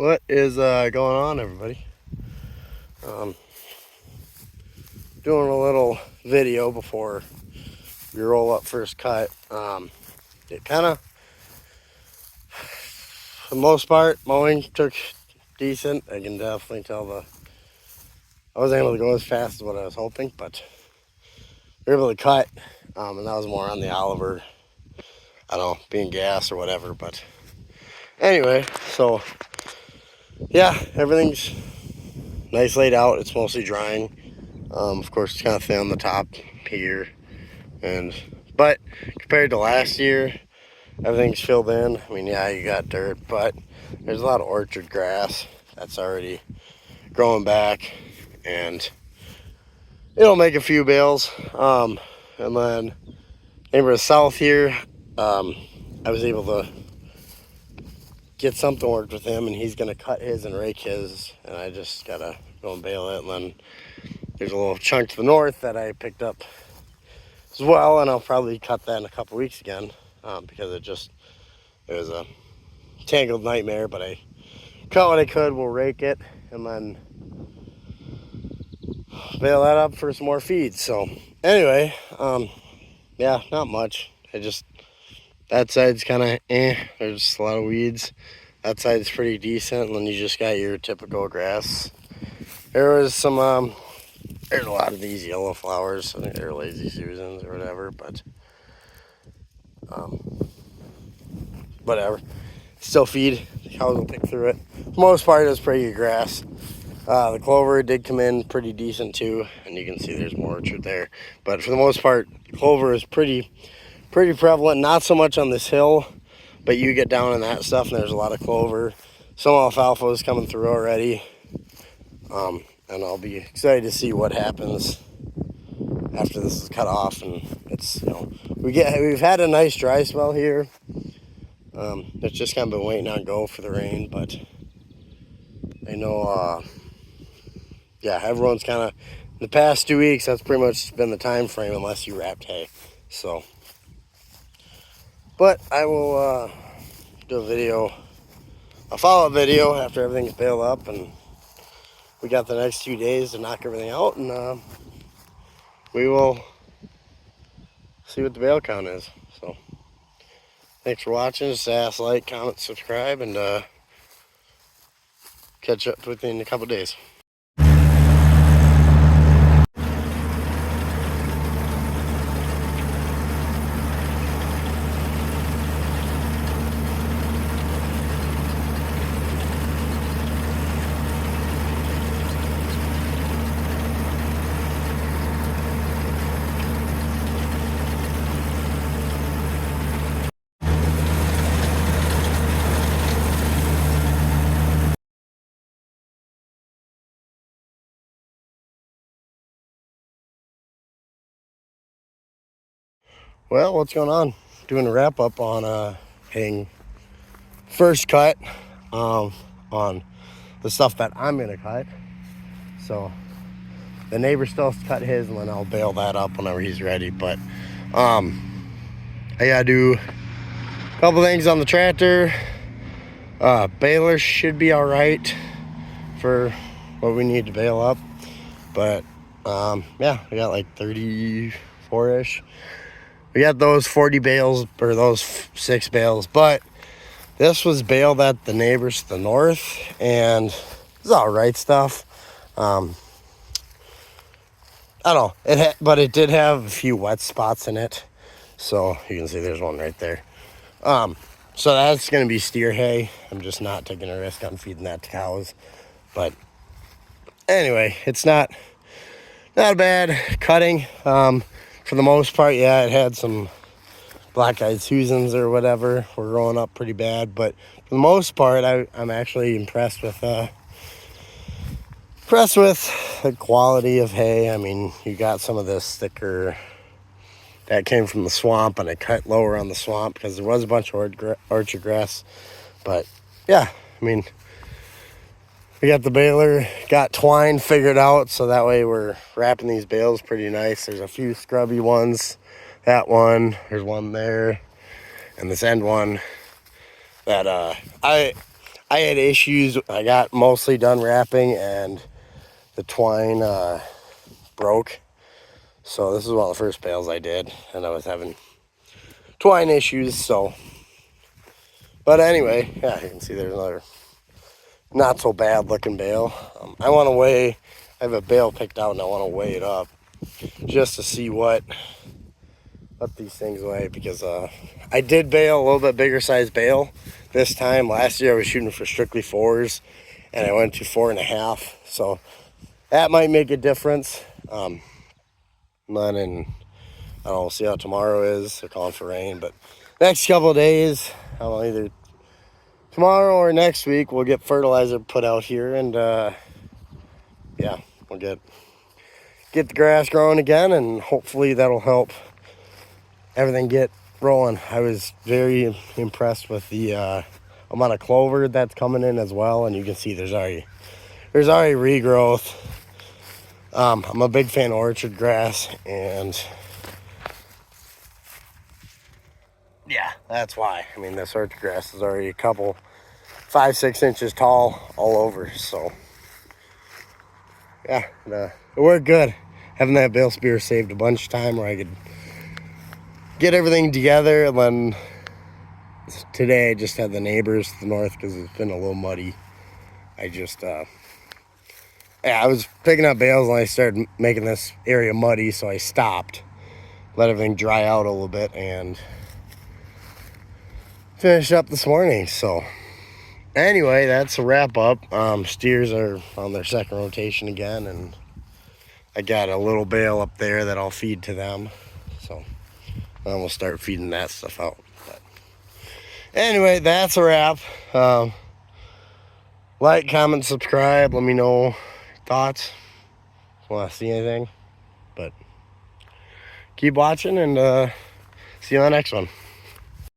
What is going on, everybody? Doing a little video before we roll up first cut. It kind of, for the most part, mowing took decent. I can definitely tell I wasn't able to go as fast as what I was hoping, but we were able to cut, and that was more on the Oliver, I don't know, being gas or whatever. But anyway, so yeah, everything's nice laid out. It's mostly drying. Of course, it's kind of thin on the top here, but compared to last year, everything's filled in. I mean, yeah, you got dirt, but there's a lot of orchard grass that's already growing back, and it'll make a few bales. And then neighbor south here, I was able to get something worked with him, and he's gonna cut his and rake his, and I just gotta go and bale it. And then there's a little chunk to the north that I picked up as well, and I'll probably cut that in a couple weeks again, because it was a tangled nightmare. But I cut what I could. We'll rake it and then bale that up for some more feeds. So anyway, yeah, not much. That side's kind of there's a lot of weeds. That side's pretty decent, and then you just got your typical grass. There was some there's a lot of these yellow flowers. I think they're lazy Susans or whatever, but whatever. Still feed. The cows will pick through it. For the most part, it's pretty good grass. The clover did come in pretty decent too, and you can see there's more orchard there. But for the most part, clover is pretty prevalent. Not so much on this hill, but you get down in that stuff, and there's a lot of clover. Some alfalfa is coming through already. And I'll be excited to see what happens after this is cut off. And it's, we've had a nice dry spell here. It's just kind of been waiting on go for the rain, but I know, yeah, everyone's kind of, the past 2 weeks, that's pretty much been the time frame unless you wrapped hay. So, but I will do a follow-up video after everything's baled up, and we got the next 2 days to knock everything out, and we will see what the bale count is. So thanks for watching. Just ask, like, comment, subscribe, and catch up with you in a couple days. Well, what's going on? Doing a wrap up on hitting first cut on the stuff that I'm gonna cut. So the neighbor still has to cut his, and then I'll bale that up whenever he's ready. But I gotta do a couple things on the tractor. Baler should be all right for what we need to bale up. But yeah, we got like 34-ish. We got those 40 bales, or those 6 bales, but this was baled at the neighbors to the north, and it's all right stuff. I don't know, but it did have a few wet spots in it, so you can see there's one right there. So that's going to be steer hay. I'm just not taking a risk on feeding that to cows. But anyway, it's not bad cutting. For the most part, yeah, it had some black-eyed Susans or whatever were growing up pretty bad, but for the most part, I'm actually impressed with the quality of hay. I mean, you got some of this thicker that came from the swamp, and it cut lower on the swamp because there was a bunch of orchard grass. But yeah, I mean, we got the baler, got twine figured out, so that way we're wrapping these bales pretty nice. There's a few scrubby ones. That one, there's one there, and this end one that I I had issues. I got mostly done wrapping and the twine broke. So this is one of the first bales I did, and I was having twine issues. So, but anyway, yeah, you can see there's another not so bad looking bale. I want to weigh. I have a bale picked out, and I want to weigh it up just to see what these things weigh, because I did bale a little bit bigger size bale this time. Last year I was shooting for strictly 4s, and I went to 4.5. So that might make a difference. Then in, I don't know, we'll see how tomorrow is. They're calling for rain, but next couple of days, I don't know, either tomorrow or next week, we'll get fertilizer put out here, and yeah, we'll get the grass growing again, and hopefully that'll help everything get rolling. I was very impressed with the amount of clover that's coming in as well, and you can see there's already regrowth. I'm a big fan of orchard grass, and yeah, that's why. I mean, this orchard grass is already a couple 5-6 inches tall all over. So yeah, it worked good. Having that bale spear saved a bunch of time where I could get everything together. And then today I just had the neighbors to the north because it's been a little muddy. I just yeah, I was picking up bales and I started making this area muddy, so I stopped, let everything dry out a little bit, and finished up this morning. So anyway, that's a wrap up. Steers are on their second rotation again, and I got a little bale up there that I'll feed to them. So then we'll start feeding that stuff out. But anyway, that's a wrap. Like, comment, subscribe. Let me know your thoughts. Want to see anything? But keep watching, and see you on the next one.